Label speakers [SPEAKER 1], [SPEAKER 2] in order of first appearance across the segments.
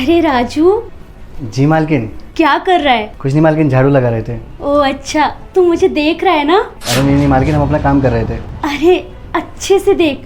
[SPEAKER 1] अरे राजू,
[SPEAKER 2] जी मालकिन।
[SPEAKER 1] क्या कर रहा है?
[SPEAKER 2] कुछ नहीं मालकिन, झाड़ू लगा रहे थे।
[SPEAKER 1] ओ अच्छा, तू मुझे देख रहा है ना?
[SPEAKER 2] अरे नहीं मालकिन, हम अपना काम कर रहे थे।
[SPEAKER 1] अरे अच्छे से देख,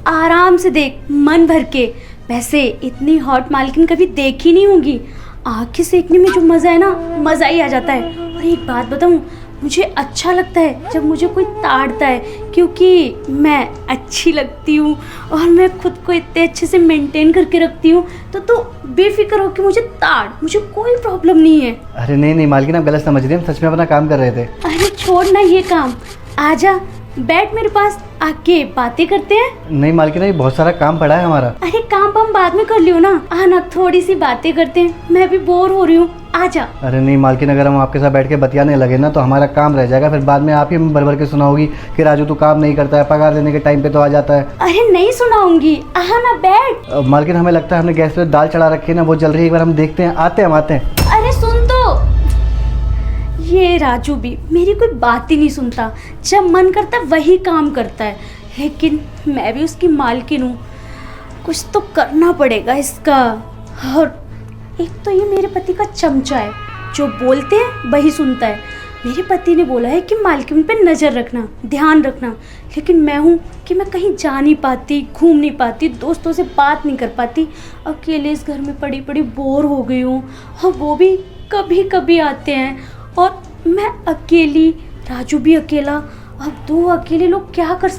[SPEAKER 1] आराम से देख, मन भर के। वैसे इतनी हॉट मालकिन कभी देखी नहीं होगी। आंखें सेकने में जो मज़ा है ना, मज़ा ही आ जाता है। और एक बात बताऊँ, मुझे अच्छा लगता है जब मुझे कोई ताड़ता है, क्योंकि मैं अच्छी लगती हूँ और मैं खुद को इतने अच्छे से मेंटेन करके रखती हूँ। तो तू बेफिक्र हो कि मुझे ताड़, मुझे कोई प्रॉब्लम नहीं है।
[SPEAKER 2] अरे नहीं मालकिन, आप गलत समझ रही हैं, हम सच में अपना काम कर रहे थे।
[SPEAKER 1] अरे छोड़ ना ये काम, आजा बैठ मेरे पास, आके बातें करते हैं।
[SPEAKER 2] नहीं मालकिन, अभी बहुत सारा काम पड़ा है हमारा।
[SPEAKER 1] अरे काम हम बाद में कर लियो ना, आना थोड़ी सी बातें करते हैं, मैं भी बोर हो रही हूँ, आजा।
[SPEAKER 2] अरे नहीं मालकिन, अगर हम आपके साथ बैठ के बतियाने लगे ना तो हमारा काम रह जाएगा। फिर बाद में आप ही भर भर के सुनाओगी कि राजू तू काम नहीं करता है, पगार देने के टाइम पे तो आ जाता है।
[SPEAKER 1] अरे नहीं सुनाऊंगी, आना बैठ।
[SPEAKER 2] मालकिन हमें लगता है हमने गैस पे दाल चढ़ा रखी है ना, वो जल रही है, एक बार हम देखते हैं, आते हैं हम आते हैं।
[SPEAKER 1] अरे सुन तो, ये राजू भी मेरी कोई बात ही नहीं सुनता। जब मन करता है वही काम करता है, लेकिन मैं भी उसकी मालकिन हूँ, कुछ तो करना पड़ेगा इसका। और एक तो ये मेरे पति का चमचा है, जो बोलते हैं वही सुनता है। मेरे पति ने बोला है कि मालकिन पे नज़र रखना, ध्यान रखना, लेकिन मैं हूँ कि मैं कहीं जा नहीं पाती, घूम नहीं पाती, दोस्तों से बात नहीं कर पाती, अकेले इस घर में पड़ी पड़ी बोर हो गई हूँ। और वो भी कभी कभी आते हैं और मैं अकेली, राजू भी अकेला। अब दो अकेले लोग क्या कर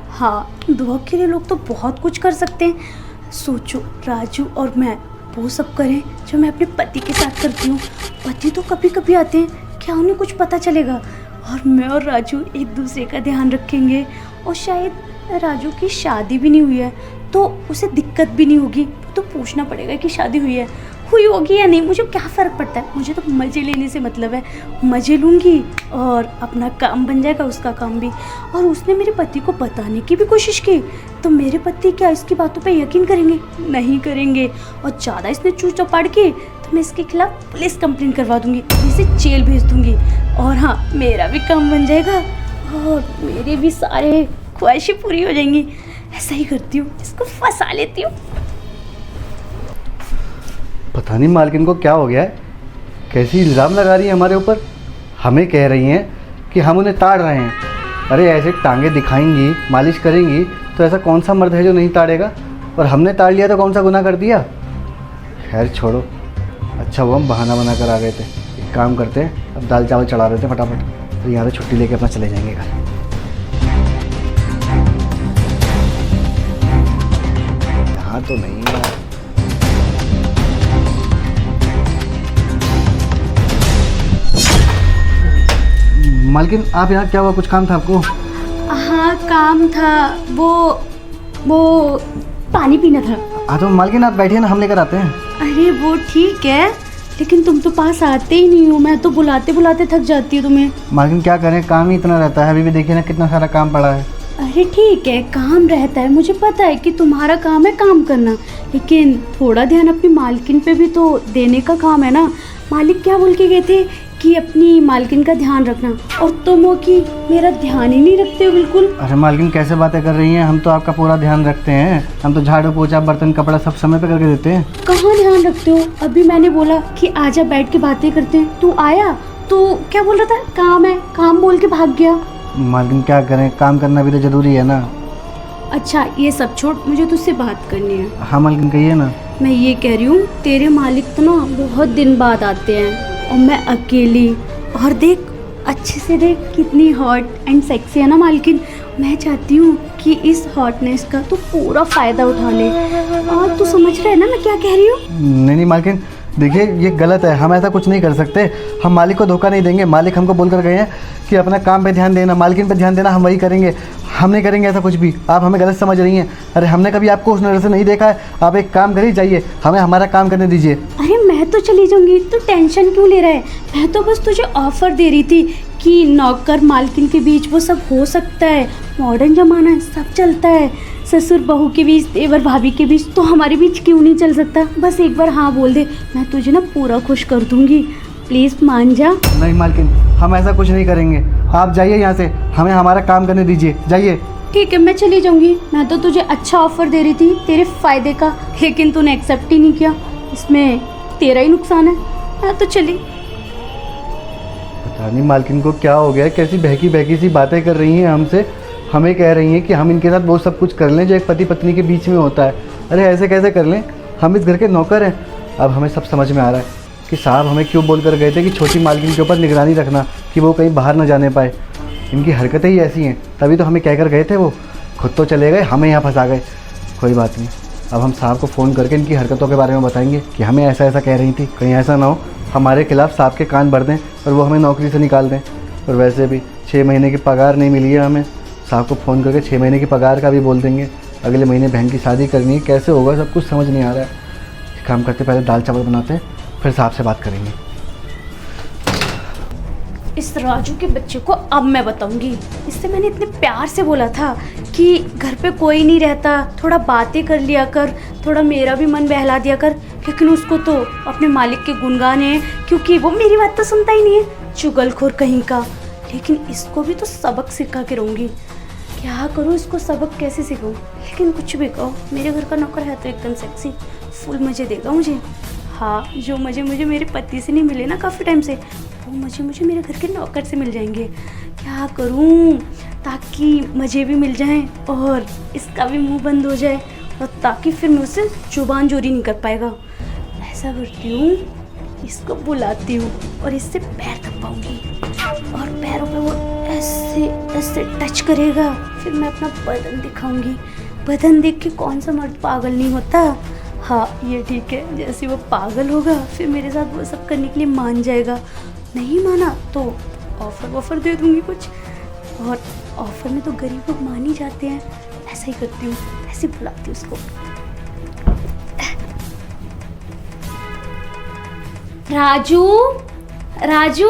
[SPEAKER 1] हाँ, दो अकेले लोग तो बहुत कुछ कर सकते हैं। सोचो, राजू और मैं वो सब करें जो मैं अपने पति के साथ करती हूँ। पति तो कभी कभी आते हैं, क्या उन्हें कुछ पता चलेगा? और मैं और राजू एक दूसरे का ध्यान रखेंगे, और शायद राजू की शादी भी नहीं हुई है तो उसे दिक्कत भी नहीं होगी। तो पूछना पड़ेगा कि शादी हुई होगी या नहीं, मुझे क्या फ़र्क पड़ता है, मुझे तो मज़े लेने से मतलब है। मज़े लूँगी और अपना काम बन जाएगा, उसका काम भी। और उसने मेरे पति को बताने की भी कोशिश की, तो मेरे पति क्या इसकी बातों पे यकीन करेंगे? नहीं करेंगे। और ज़्यादा इसने चूच चपाड़ की तो मैं इसके खिलाफ पुलिस कंप्लेंट करवा दूँगी, इसे जेल भेज दूँगी। और हाँ, मेरा भी काम बन जाएगा और मेरे भी सारे ख्वाहिशें पूरी हो जाएंगी। ऐसा ही करती हूँ, इसको फंसा लेती हूँ।
[SPEAKER 2] पता नहीं मालकिन को क्या हो गया है, कैसी इल्ज़ाम लगा रही है हमारे ऊपर। हमें कह रही हैं कि हम उन्हें ताड़ रहे हैं। अरे ऐसे टांगे दिखाएंगी, मालिश करेंगी तो ऐसा कौन सा मर्द है जो नहीं ताड़ेगा? और हमने ताड़ लिया तो कौन सा गुनाह कर दिया? खैर छोड़ो, अच्छा वो हम बहाना बना कर आ गए थे। एक काम करते हैं, अब दाल चावल चढ़ा देते फटाफट, तो यहाँ से छुट्टी लेके अपना चले जाएंगे घर। यहाँ तो नहीं है। मालकिन आप यहाँ, क्या हुआ, कुछ काम था आपको?
[SPEAKER 1] हाँ काम था, वो पानी पीना था।
[SPEAKER 2] हाँ तो मालकिन आप बैठिए ना, हम लेकर आते हैं।
[SPEAKER 1] अरे वो ठीक है, लेकिन तुम तो पास आते ही नहीं हो, मैं तो बुलाते बुलाते थक जाती हूँ तुम्हें।
[SPEAKER 2] मालकिन क्या करें, काम ही इतना रहता है। अभी भी देखिए ना कितना सारा काम पड़ा है।
[SPEAKER 1] अरे ठीक है, काम रहता है, मुझे पता है कि तुम्हारा काम है काम करना, लेकिन थोड़ा ध्यान अपनी मालकिन पे भी तो देने का काम है ना। मालिक क्या बोल के गए थे कि अपनी मालकिन का ध्यान रखना, और तुम हो कि मेरा ध्यान ही नहीं रखते हो बिल्कुल।
[SPEAKER 2] अरे मालकिन कैसे बातें कर रही हैं, हम तो आपका पूरा ध्यान रखते हैं। हम तो झाड़ू पोछा बर्तन कपड़ा सब समय पे करके देते हैं।
[SPEAKER 1] कहाँ ध्यान रखते हो? अभी मैंने बोला कि आजा बैठ के बातें करते हैं, तू आया तो क्या बोल रहा था, काम है काम बोल के भाग गया।
[SPEAKER 2] मालकिन क्या करें, काम करना भी तो जरूरी है ना।
[SPEAKER 1] अच्छा ये सब छोड़, मुझे तुझसे बात करनी है।
[SPEAKER 2] हाँ मालकिन कहिए ना।
[SPEAKER 1] मैं ये कह रही हूँ, तेरे मालिक तो ना बहुत दिन बाद आते हैं और मैं अकेली, और देख अच्छे से देख कितनी हॉट एंड सेक्सी है ना मालकिन। मैं चाहती हूँ कि इस हॉटनेस का तू पूरा फ़ायदा उठा ले। और तू समझ रहा है ना मैं क्या कह रही हूँ?
[SPEAKER 2] नहीं मालकिन, देखिए ये गलत है, हम ऐसा कुछ नहीं कर सकते। हम मालिक को धोखा नहीं देंगे। मालिक हमको बोल कर गए हैं कि अपना काम पे ध्यान देना, मालकिन पे ध्यान देना, हम वही करेंगे। हम नहीं करेंगे ऐसा कुछ भी। आप हमें गलत समझ रही हैं। अरे हमने कभी आपको उस नज़र से नहीं देखा है। आप एक काम करिए, जाइए, हमें हमारा काम करने दीजिए।
[SPEAKER 1] अरे मैं तो चली जाऊंगी, तू टेंशन क्यों ले रहा है? मैं तो बस तुझे ऑफर दे रही थी कि नौकर मालकिन के बीच वो सब हो सकता है, मॉडर्न ज़माना है, सब चलता है। ससुर बहू के बीच, देवर भाभी के बीच, तो हमारे बीच क्यों नहीं चल सकता? बस एक बार हाँ बोल दे, मैं तुझे ना पूरा खुश कर दूंगी। प्लीज़ मान जा।
[SPEAKER 2] नहीं मालकिन, हम ऐसा कुछ नहीं करेंगे। आप जाइए यहाँ से, हमें हमारा काम करने दीजिए, जाइए।
[SPEAKER 1] ठीक है मैं चली जाऊंगी। मैं तो तुझे अच्छा ऑफर दे रही थी तेरे फ़ायदे का, लेकिन तूने एक्सेप्ट ही नहीं किया, इसमें तेरा ही नुकसान है। मैं तो चली।
[SPEAKER 2] पता नहीं मालकिन को क्या हो गया है, कैसी बहकी बहकी सी बातें कर रही हैं हमसे। हमें कह रही हैं कि हम इनके साथ वो सब कुछ कर लें जो एक पति पत्नी के बीच में होता है। अरे ऐसे कैसे कर लें, हम इस घर के नौकर हैं। अब हमें सब समझ में आ रहा है कि साहब हमें क्यों बोल कर गए थे कि छोटी मालकिन के ऊपर निगरानी रखना, कि वो कहीं बाहर ना जाने पाए। इनकी हरकतें ही ऐसी हैं, तभी तो हमें कह कर गए थे। वो खुद तो चले गए, हमें यहाँ फंसा गए। कोई बात नहीं, अब हम साहब को फ़ोन करके इनकी हरकतों के बारे में बताएंगे कि हमें ऐसा ऐसा कह रही थी। कहीं ऐसा ना हो हमारे खिलाफ़ साहब के कान भर दें और वो हमें नौकरी से निकाल दें। और वैसे भी 6 महीने की पगार नहीं मिली है हमें। साहब को फ़ोन करके 6 महीने की पगार का भी बोल देंगे। अगले महीने बहन की शादी करनी है, कैसे होगा सब कुछ समझ नहीं आ रहा है। काम करते पहले दाल चावल बनाते हैं, फिर साहब से बात करेंगे।
[SPEAKER 1] इस राजू के बच्चे को अब मैं बताऊंगी। इससे मैंने इतने प्यार से बोला था कि घर पे कोई नहीं रहता, थोड़ा बातें कर लिया कर, थोड़ा मेरा भी मन बहला दिया कर। लेकिन उसको तो अपने मालिक के गुणगान हैं, क्योंकि वो मेरी बात तो सुनता ही नहीं है, चुगलखोर कहीं का। लेकिन इसको भी तो सबक सिखा के रहूँगी। क्या करूँ, इसको सबक कैसे सिखाऊँ? लेकिन कुछ भी कहो, मेरे घर का नौकर है तो एकदम सेक्सी, फुल मज़े देगा मुझे। हाँ, जो मज़े मुझे मेरे पति से नहीं मिले ना काफ़ी टाइम से, वो मुझे मेरे घर के नौकर से मिल जाएंगे। क्या करूं ताकि मज़े भी मिल जाएं और इसका भी मुंह बंद हो जाए, और ताकि फिर मैं उससे जुबान जोरी नहीं कर पाएगा। ऐसा करती हूँ, इसको बुलाती हूँ और इससे पैर दबाऊंगी, और पैरों पे वो ऐसे ऐसे टच करेगा। फिर मैं अपना बदन दिखाऊंगी। बदन देख के कौन सा मर्द पागल नहीं होता। हाँ, ये ठीक है। जैसे वो पागल होगा फिर मेरे साथ वो सब करने के लिए मान जाएगा। नहीं माना तो ऑफ़र दे दूँगी कुछ, और ऑफ़र में तो गरीब लोग मान ही जाते हैं। ऐसा ही करती हूँ, ऐसे बुलाती हूँ उसको। राजू, राजू,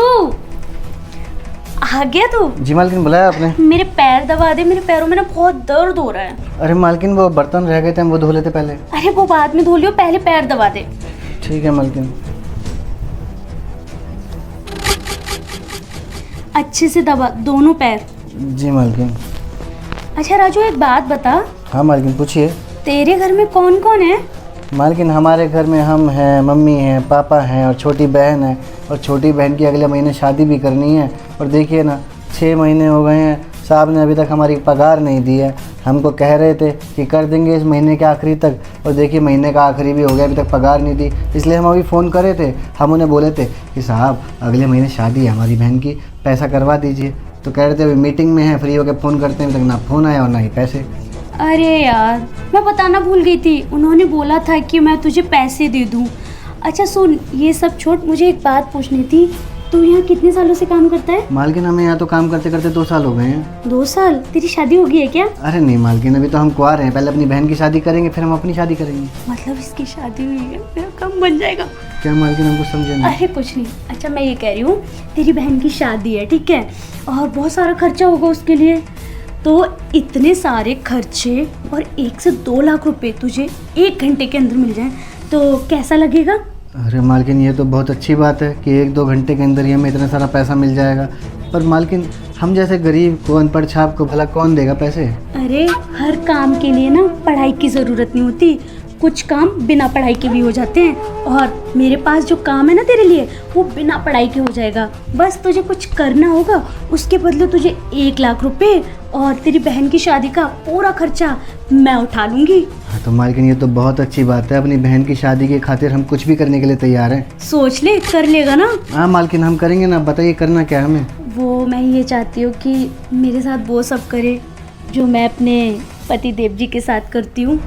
[SPEAKER 1] आ गया तू?
[SPEAKER 2] जी मालकिन, बुलाया आपने?
[SPEAKER 1] मेरे पैर दबा दे, मेरे पैरों में ना बहुत दर्द हो रहा है।
[SPEAKER 2] अरे मालकिन, वो बर्तन रह गए थे, हम वो धो लेते पहले।
[SPEAKER 1] अरे वो बाद में धो लियो, पहले पैर दबा दे।
[SPEAKER 2] ठीक है मालकिन।
[SPEAKER 1] अच्छे से दबा दोनों पैर।
[SPEAKER 2] जी मालकिन।
[SPEAKER 1] अच्छा राजू, एक बात बता।
[SPEAKER 2] हाँ मालकिन, पूछिए।
[SPEAKER 1] तेरे घर में कौन कौन है?
[SPEAKER 2] मालकिन, हमारे घर में हम हैं, मम्मी हैं, पापा हैं और छोटी बहन है। और छोटी बहन की अगले महीने शादी भी करनी है। और देखिए ना, 6 महीने हो गए हैं, साहब ने अभी तक हमारी पगार नहीं दी है। हमको कह रहे थे कि कर देंगे इस महीने के आखिरी तक, और देखिए महीने का आखिरी भी हो गया, अभी तक पगार नहीं दी। इसलिए हम अभी फ़ोन करे थे। हम उन्हें बोले थे कि साहब अगले महीने शादी है हमारी बहन की, पैसा करवा दीजिए। तो कह रहे थे अभी मीटिंग में है, फ्री होकर फ़ोन करते हैं। अभी तक ना फ़ोन आया और ना ही पैसे।
[SPEAKER 1] अरे यार, मैं बताना भूल गई थी। उन्होंने बोला था कि मैं तुझे पैसे दे दूँ। अच्छा सुन, ये सब छोड़, मुझे एक बात पूछनी थी। तू यहाँ कितने सालों से काम करता है?
[SPEAKER 2] मालकिन, हमें यहाँ तो काम करते करते 2 साल हो गए हैं।
[SPEAKER 1] 2 साल? तेरी शादी हो गई है क्या?
[SPEAKER 2] अरे नहीं मालकिन, अभी तो हम कुंवारे हैं। पहले अपनी बहन की शादी करेंगे, फिर हम अपनी शादी करेंगे।
[SPEAKER 1] मतलब इसकी शादी हुई है, मेरा काम बन जाएगा।
[SPEAKER 2] क्या मालकिन, हमको समझे नहीं।
[SPEAKER 1] अरे कुछ नहीं। अच्छा मैं ये कह रही हूँ, तेरी बहन की शादी है, ठीक है, और बहुत सारा खर्चा होगा उसके लिए। तो इतने सारे खर्चे और 1 से 2 लाख रुपए तुझे 1 घंटे के अंदर मिल जाए तो कैसा लगेगा?
[SPEAKER 2] अरे मालकिन, ये तो बहुत अच्छी बात है कि 1-2 घंटे के अंदर ही हमें इतना सारा पैसा मिल जाएगा। पर मालकिन, हम जैसे गरीब को, अनपढ़ छाप को भला कौन देगा पैसे?
[SPEAKER 1] अरे हर काम के लिए ना पढ़ाई की ज़रूरत नहीं होती। कुछ काम बिना पढ़ाई के भी हो जाते हैं, और मेरे पास जो काम है ना तेरे लिए, वो बिना पढ़ाई के हो जाएगा। बस तुझे कुछ करना होगा, उसके बदले तुझे 1 लाख रुपए और तेरी बहन की शादी का पूरा खर्चा मैं उठा लूँगी।
[SPEAKER 2] हाँ तो मालकिन, ये तो बहुत अच्छी बात है। अपनी बहन की शादी की खातिर हम कुछ भी करने के लिए तैयार हैं।
[SPEAKER 1] सोच ले, कर लेगा ना?
[SPEAKER 2] हाँ मालकिन, हम करेंगे ना। बताइए करना क्या है हमें?
[SPEAKER 1] वो मैं ये चाहती हूँ कि मेरे साथ वो सब करे जो मैं अपने पति देव जी के साथ करती हूँ।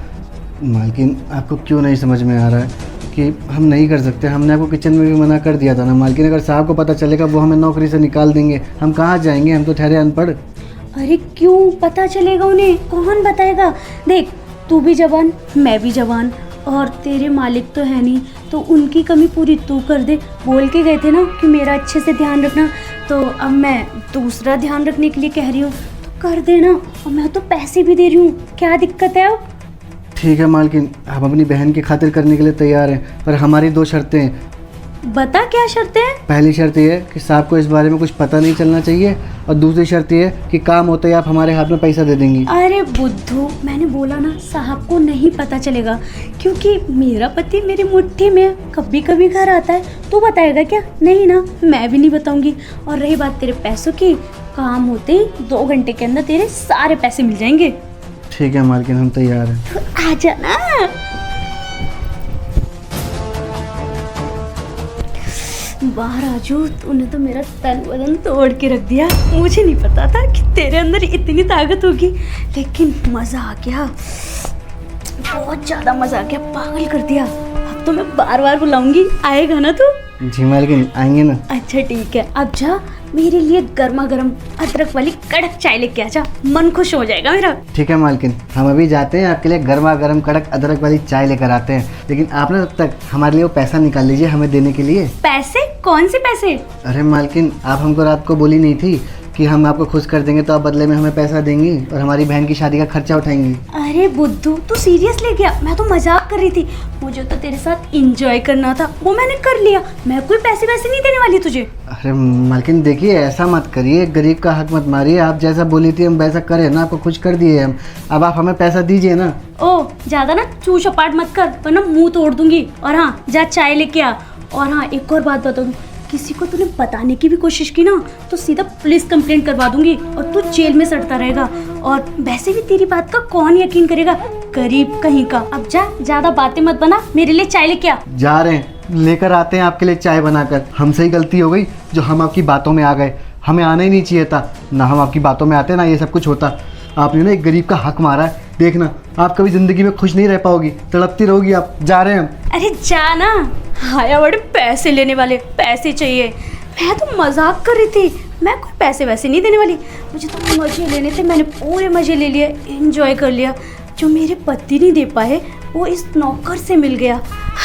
[SPEAKER 2] मालकिन, आपको क्यों नहीं समझ में आ रहा है कि हम नहीं कर सकते? हमने आपको किचन में भी मना कर दिया था ना मालकिन। अगर साहब को पता चलेगा वो हमें नौकरी से निकाल देंगे। हम कहाँ जाएंगे? हम तो ठहरे अनपढ़।
[SPEAKER 1] अरे क्यों पता चलेगा उन्हें? कौन बताएगा? देख, तू भी जवान, मैं भी जवान, और तेरे मालिक तो है नहीं, तो उनकी कमी पूरी तू कर दे। बोल के गए थे ना कि मेरा अच्छे से ध्यान रखना, तो अब मैं दूसरा ध्यान रखने के लिए कह रही हूँ, तो कर देना। और मैं तो पैसे भी दे रही हूँ, क्या दिक्कत है अब?
[SPEAKER 2] ठीक है मालकिन, हम अपनी बहन की खातिर करने के लिए तैयार हैं, पर हमारी 2 शर्तें हैं।
[SPEAKER 1] बता क्या शर्तें हैं?
[SPEAKER 2] पहली शर्त ये है कि साहब को इस बारे में कुछ पता नहीं चलना चाहिए, और दूसरी शर्त ये है कि काम होते ही आप हमारे हाथ में पैसा दे देंगी।
[SPEAKER 1] अरे बुद्धू, मैंने बोला ना साहब को नहीं पता चलेगा, क्योंकि मेरा पति मेरी मुट्ठी में है। कभी कभी घर आता है, तू बताएगा क्या? नहीं ना, मैं भी नहीं बताऊंगी। और रही बात तेरे पैसों की, काम होते ही 2 घंटे के अंदर तेरे सारे पैसे मिल जाएंगे।
[SPEAKER 2] ठीक है मालकिन, हम तैयार हैं।
[SPEAKER 1] तो आ जाना। वाह राजू, तूने तो मेरा तन बदन तोड़ के रख दिया। मुझे नहीं पता था कि तेरे अंदर इतनी ताकत होगी, लेकिन मज़ा आ गया, बहुत ज़्यादा मज़ा आ गया, पागल कर दिया। अब तो मैं बार बार बुलाऊंगी, आएगा ना तू?
[SPEAKER 2] जी मालकिन, आएंगे ना।
[SPEAKER 1] अच्छा ठीक है, अब जा मेरे लिए गर्मा गर्म अदरक वाली कड़क चाय लेके आ जा, मन खुश हो जाएगा मेरा।
[SPEAKER 2] ठीक है मालकिन, हम अभी जाते हैं, आपके लिए गर्मा गर्म कड़क अदरक वाली चाय लेकर आते हैं। लेकिन आप ना तब तक हमारे लिए वो पैसा निकाल लीजिए हमें देने के लिए।
[SPEAKER 1] पैसे? कौन से पैसे?
[SPEAKER 2] अरे मालकिन, आप हमको रात को बोली नहीं थी कि हम आपको खुश कर देंगे तो आप बदले में हमें पैसा देंगी और हमारी बहन की शादी का खर्चा उठाएंगी।
[SPEAKER 1] अरे बुद्धू, तू सीरियस ले गया? मैं तो मजाक कर रही थी, मुझे तो तेरे साथ एंजॉय करना था, वो मैंने कर लिया। मैं कोई पैसे वैसे नहीं देने वाली तुझे।
[SPEAKER 2] अरे मालकिन देखिए, ऐसा मत करिए, गरीब का हक मत मारिए। आप जैसा बोली थी हम वैसा करें ना, आपको खुश कर दिए हम। अब आप हमें पैसा दीजिए ना।
[SPEAKER 1] ओ ज्यादा ना चू चपाट मत कर, वरना मुंह तोड़ दूंगी। और हाँ, जा चाय लेके आ। और हाँ, एक और बात बता दूं, किसी को तूने बताने की भी कोशिश की ना तो सीधा पुलिस कंप्लेंट करवा दूंगी और तू जेल में सड़ता रहेगा। और वैसे भी तेरी बात का कौन यकीन करेगा, गरीब कहीं का। अब जा, ज्यादा बातें मत बना, मेरे लिए चाय लेके आ।
[SPEAKER 2] जा रहे हैं, लेकर आते हैं आपके लिए चाय बनाकर। हमसे ही गलती हो गई जो हम आपकी बातों में आ गए, हमें आना ही नहीं चाहिए था। ना हम आपकी बातों में आते ना ये सब कुछ होता। आपने ना एक गरीब का हक मारा है, देखना आप कभी जिंदगी में खुश नहीं रह पाओगी, तड़पती रहोगी आप। जा रहे हैं हम।
[SPEAKER 1] अरे जा ना, हाया बड़े पैसे लेने वाले, पैसे चाहिए। मैं तो मजाक कर रही थी, मैं कोई पैसे वैसे नहीं देने वाली। मुझे तो मजे लेने थे, मैंने पूरे मजे ले लिए, एंजॉय कर लिया। जो मेरे पति नहीं दे पाए वो इस नौकर से मिल गया,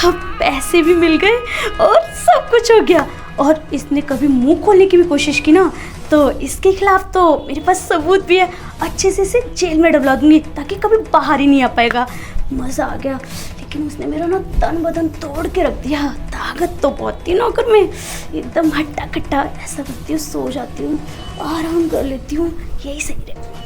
[SPEAKER 1] अब पैसे भी मिल गए और सब कुछ हो गया। और इसने कभी मुंह खोलने की भी कोशिश की ना तो इसके खिलाफ तो मेरे पास सबूत भी है। अच्छे से इसे जेल में डलवा दूंगी ताकि कभी बाहर ही नहीं आ पाएगा। मज़ा आ गया, लेकिन उसने मेरा ना तन बदन तोड़ के रख दिया। ताकत तो बहुत थी नौकर में, एकदम हट्टा कट्टा। ऐसा करती हूँ, सो जाती हूँ, आराम कर लेती हूँ, यही सही रहे।